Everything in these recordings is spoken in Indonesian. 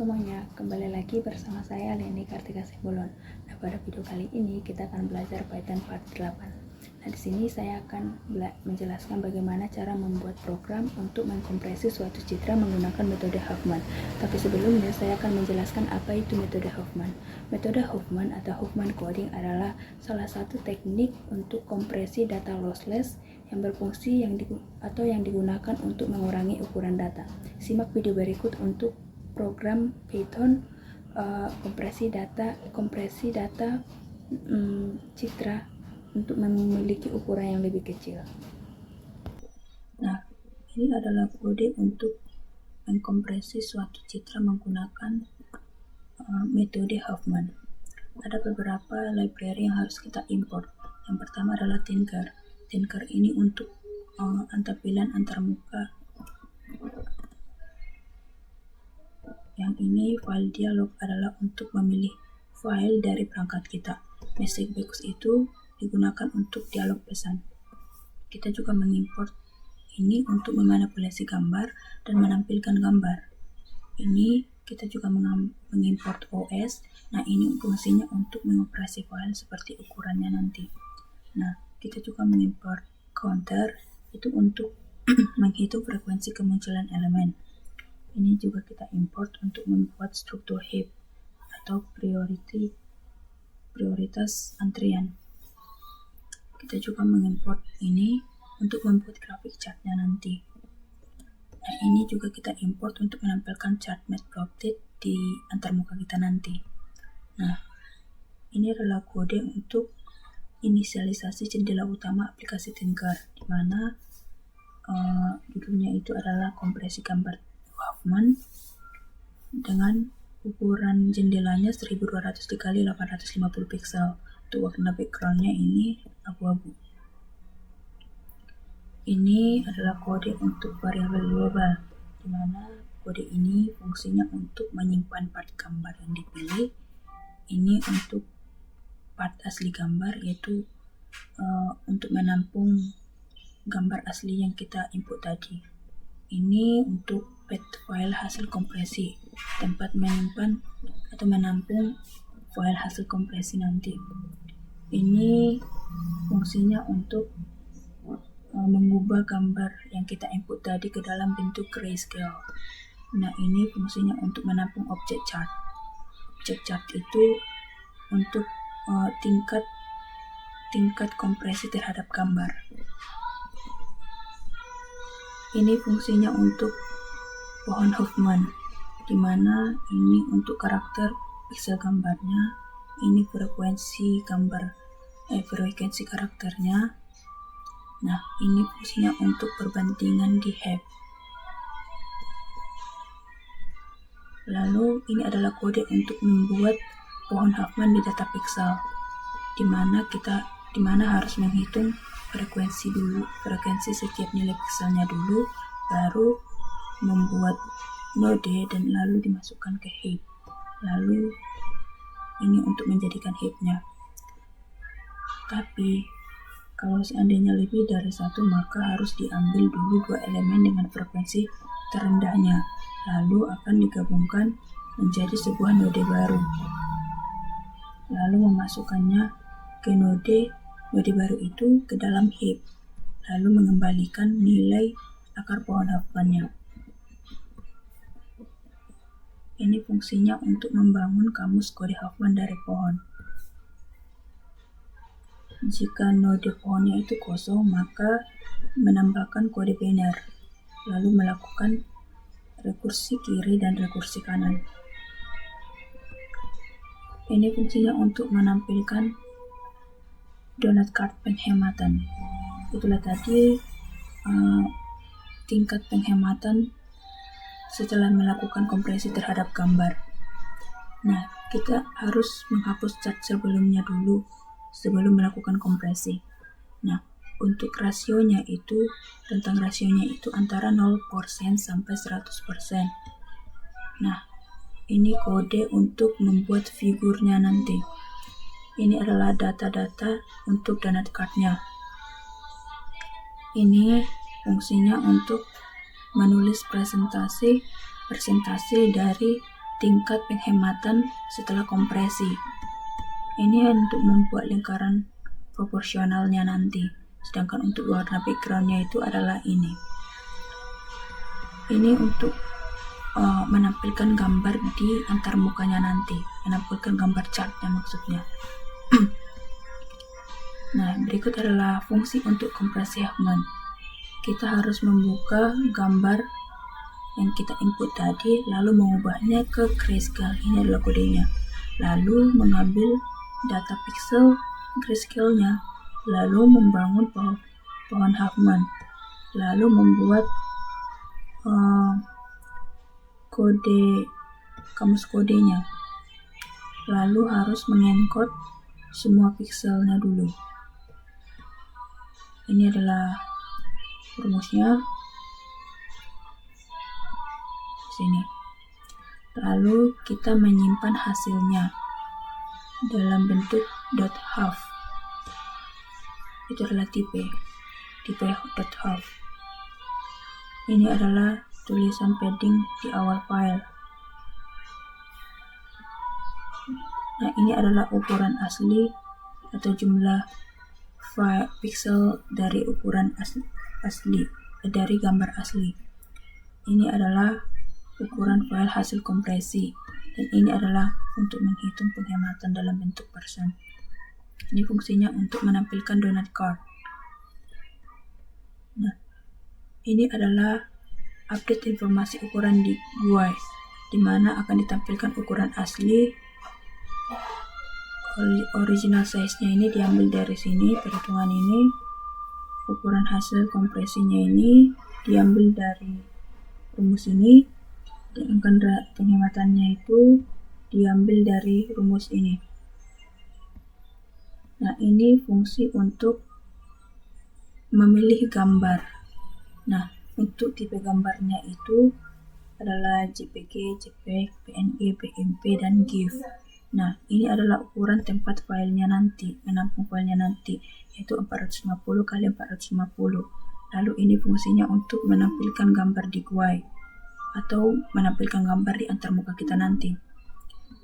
semuanya, kembali lagi bersama saya Leni Kartika Simbolon. Nah, pada video kali ini kita akan belajar Python part 8. Nah, di sini saya akan menjelaskan bagaimana cara membuat program untuk mengkompresi suatu citra menggunakan metode Huffman. Tapi sebelumnya saya akan menjelaskan apa itu metode Huffman. Metode Huffman atau Huffman coding adalah salah satu teknik untuk kompresi data lossless yang berfungsi yang digunakan untuk mengurangi ukuran data. Simak video berikut untuk program Python kompresi data citra untuk memiliki ukuran yang lebih kecil. Nah, ini adalah kode untuk mengkompresi suatu citra menggunakan metode Huffman. Ada beberapa library yang harus kita import. Yang pertama adalah Tinker. Tinker ini untuk tampilan antarmuka. Yang ini file dialog adalah untuk memilih file dari perangkat kita. Message box itu digunakan untuk dialog pesan. Kita juga mengimport ini untuk memanipulasi gambar dan menampilkan gambar. Ini kita juga mengimport OS. Nah, ini fungsinya untuk mengoperasi file seperti ukurannya nanti. Nah, kita juga mengimport counter itu untuk menghitung frekuensi kemunculan elemen. Ini juga kita import untuk membuat struktur heap atau prioritas antrian. Kita juga mengimport ini untuk membuat grafik chartnya nanti. Nah, ini juga kita import untuk menampilkan chart matplotlib di antarmuka kita nanti. Nah, ini adalah kode untuk inisialisasi jendela utama aplikasi Tinker, di mana judulnya itu adalah kompresi gambar Huffman dengan ukuran jendelanya 1200 x 850 pixel. Untuk warna backgroundnya ini abu-abu. Ini adalah kode untuk variabel global, di mana kode ini fungsinya untuk menyimpan part gambar yang dipilih. Ini untuk part asli gambar, yaitu untuk menampung gambar asli yang kita input tadi. Ini untuk path file hasil kompresi, tempat menyimpan atau menampung file hasil kompresi nanti. Ini fungsinya untuk mengubah gambar yang kita input tadi ke dalam bentuk grayscale. Nah, ini fungsinya untuk menampung objek chart. Objek chart itu untuk tingkat kompresi terhadap gambar. Ini fungsinya untuk pohon Huffman, di mana ini untuk karakter pixel gambarnya, ini frekuensi karakternya. Nah, ini fungsinya untuk perbandingan di heap. Lalu ini adalah kode untuk membuat pohon Huffman di data pixel, di mana harus menghitung frekuensi setiap nilai pixelnya dulu, baru membuat node dan lalu dimasukkan ke heap. Lalu ini untuk menjadikan heapnya. Tapi kalau seandainya lebih dari satu, maka harus diambil dulu 2 elemen dengan frekuensi terendahnya, lalu akan digabungkan menjadi sebuah node baru, lalu memasukkannya ke node baru itu ke dalam heap, lalu mengembalikan nilai akar pohon Huffman-nya. Ini fungsinya untuk membangun kamus kode Huffman dari pohon. Jika node pohonnya itu kosong, maka menambahkan kode banner, lalu melakukan rekursi kiri dan rekursi kanan. Ini fungsinya untuk menampilkan donut card penghematan. Itulah tadi tingkat penghematan setelah melakukan kompresi terhadap gambar. Nah, kita harus menghapus chart sebelumnya dulu sebelum melakukan kompresi. Nah, untuk rasionya itu, rentang rasionya itu antara 0% sampai 100%. Nah, ini kode untuk membuat figurnya nanti. Ini adalah data-data untuk donut card-nya. Ini fungsinya untuk menulis persentase dari tingkat penghematan setelah kompresi. Ini untuk membuat lingkaran proporsionalnya nanti. Sedangkan untuk warna backgroundnya itu adalah ini. Ini untuk menampilkan gambar di antarmukanya nanti, menampilkan gambar chartnya maksudnya. Nah, berikut adalah fungsi untuk kompresi Huffman. Kita harus membuka gambar yang kita input tadi, lalu mengubahnya ke grayscale. Ini adalah kodenya. Lalu mengambil data pixel grayscale-nya, lalu membangun pohon Huffman, lalu membuat kamus kodenya, lalu harus mengencode semua pixelnya dulu. Ini adalah rumusnya sini. Lalu kita menyimpan hasilnya dalam bentuk .hav. Itu adalah tipe .hav. Ini adalah tulisan padding di awal file. Nah, ini adalah ukuran asli atau jumlah pixel dari ukuran asli dari gambar asli. Ini adalah ukuran file hasil kompresi, dan ini adalah untuk menghitung penghematan dalam bentuk persen. Ini fungsinya untuk menampilkan donut card. Nah, ini adalah update informasi ukuran di GUI, di mana akan ditampilkan ukuran asli. Original size-nya ini diambil dari sini, perhitungan ini. Ukuran hasil kompresinya ini diambil dari rumus ini, dan penghematannya itu diambil dari rumus ini. Nah, ini fungsi untuk memilih gambar. Nah, untuk tipe gambarnya itu adalah JPG, JPEG, PNG, BMP, dan GIF. Nah, ini adalah ukuran tempat filenya nanti, menampung filenya nanti, yaitu 450 x 450. Lalu ini fungsinya untuk menampilkan gambar di GUI atau menampilkan gambar di antarmuka kita nanti.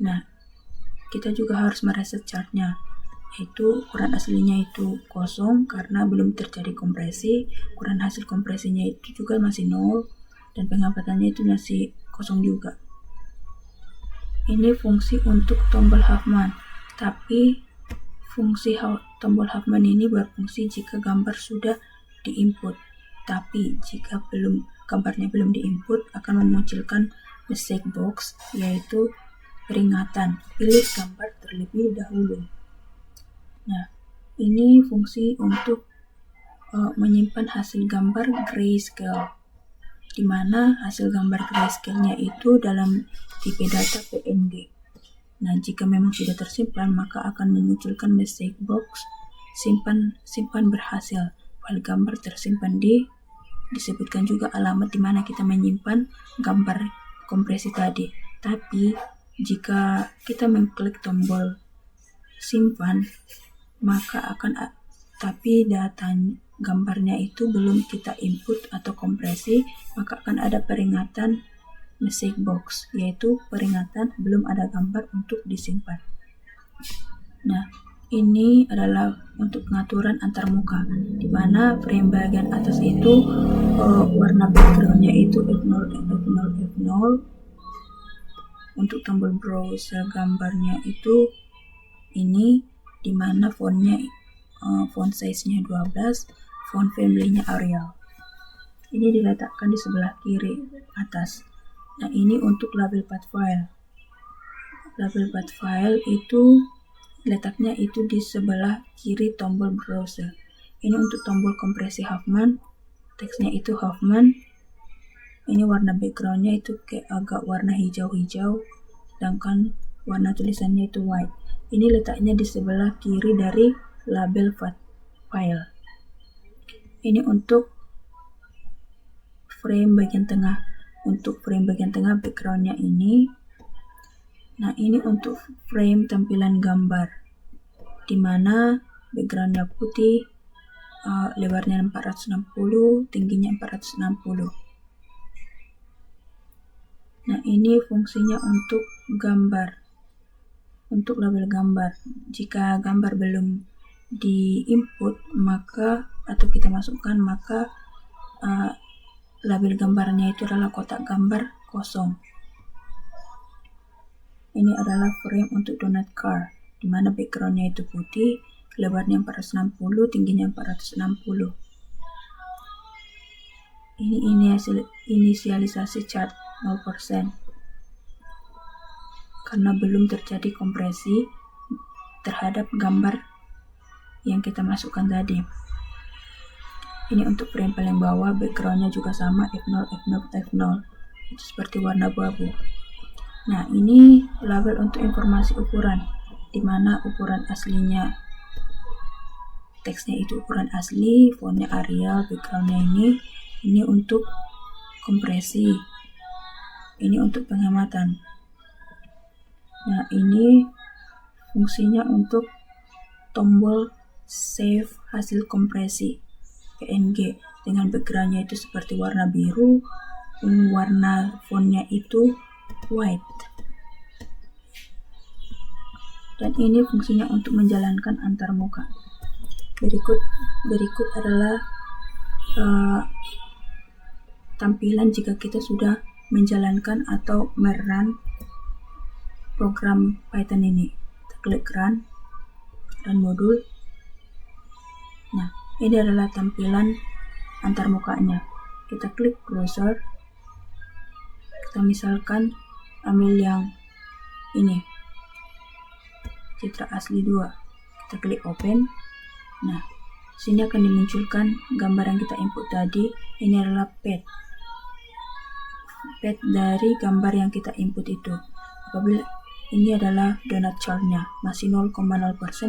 Nah, kita juga harus mereset chartnya, yaitu ukuran aslinya itu kosong karena belum terjadi kompresi, ukuran hasil kompresinya itu juga masih 0, dan penghematannya itu masih kosong juga. Ini fungsi untuk tombol Huffman, tapi fungsi tombol Huffman ini berfungsi jika gambar sudah diinput. Tapi jika gambarnya belum diinput, akan memunculkan message box, yaitu peringatan pilih gambar terlebih dahulu. Nah, ini fungsi untuk menyimpan hasil gambar grayscale, di mana hasil gambar grayscale-nya itu dalam tipe data PNG. Nah, jika memang sudah tersimpan, maka akan memunculkan message box simpan berhasil. File gambar tersimpan disebutkan juga alamat di mana kita menyimpan gambar kompresi tadi. Tapi jika kita mengklik tombol simpan, maka tapi gambarnya itu belum kita input atau kompresi, maka akan ada peringatan message box, yaitu peringatan belum ada gambar untuk disimpan. Nah, ini adalah untuk pengaturan antarmuka, di mana frame bagian atas itu warna backgroundnya itu F0, F0, F0. Untuk tombol browser gambarnya itu ini, di mana fontnya font size-nya 12, font family-nya Arial. Ini diletakkan di sebelah kiri atas. Nah, ini untuk label path file. Label path file itu letaknya itu di sebelah kiri tombol browser. Ini untuk tombol kompresi Huffman, teksnya itu Huffman. Ini warna backgroundnya itu kayak agak warna hijau-hijau, sedangkan warna tulisannya itu white. Ini letaknya di sebelah kiri dari label path file. Ini untuk frame bagian tengah. Untuk frame bagian tengah backgroundnya ini. Nah, ini untuk frame tampilan gambar, di mana backgroundnya putih, lebarnya 460, tingginya 460. Nah, ini fungsinya untuk gambar, untuk label gambar. Jika gambar belum di-input atau kita masukkan, maka label gambarnya itu adalah kotak gambar kosong. Ini adalah frame untuk donut car, di mana backgroundnya itu putih, lebarnya 460, tingginya 460. Ini inisialisasi cat 0%, karena belum terjadi kompresi terhadap gambar yang kita masukkan tadi. Ini untuk frame paling bawah, backgroundnya juga sama, F0, F0, F0. Itu seperti warna abu-abu. Nah, ini label untuk informasi ukuran, di mana ukuran aslinya, teksnya itu ukuran asli, fontnya Arial, backgroundnya ini untuk kompresi, ini untuk penghematan. Nah, ini fungsinya untuk tombol save hasil kompresi PNG, dengan backgroundnya itu seperti warna biru, warna fontnya itu white. Dan ini fungsinya untuk menjalankan antarmuka. Berikut adalah tampilan jika kita sudah menjalankan atau merun program Python ini. Kita klik run modul. Nah, ini adalah tampilan antarmukanya. Kita klik browser. Kita misalkan ambil yang ini, citra asli 2. Kita klik open. Nah, sini akan dimunculkan gambar yang kita input tadi. Ini adalah path dari gambar yang kita input itu. Apabila ini adalah donut chart-nya, masih 0,0%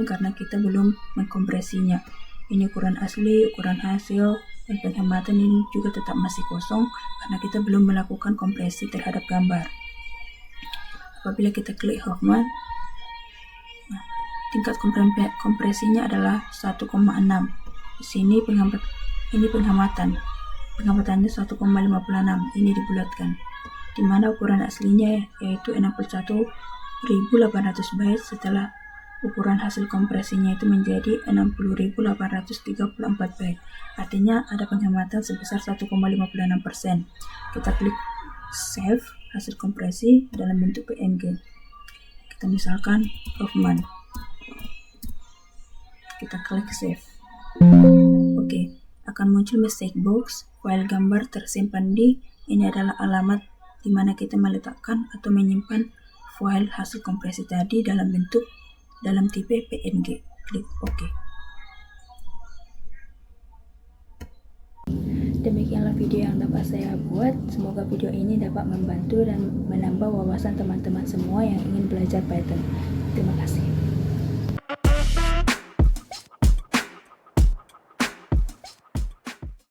karena kita belum mengkompresinya. Ini ukuran asli, ukuran hasil, dan penghematan ini juga tetap masih kosong karena kita belum melakukan kompresi terhadap gambar. Apabila kita klik Hoffman, nah, tingkat kompresinya adalah 1,6. Di sini ini penghematan. Penghematannya 1,56. Ini dibulatkan. Di mana ukuran aslinya yaitu 61.800 byte, setelah ukuran hasil kompresinya itu menjadi 60.834 byte. Artinya ada penghematan sebesar 1,56%. Kita klik save hasil kompresi dalam bentuk PNG. Kita misalkan Hoffman. Kita klik save. Oke, akan muncul message box. File gambar tersimpan ini adalah alamat di mana kita meletakkan atau menyimpan file hasil kompresi tadi dalam tipe PNG. Klik OK. Demikianlah video yang dapat saya buat. Semoga video ini dapat membantu dan menambah wawasan teman-teman semua yang ingin belajar Python. Terima kasih.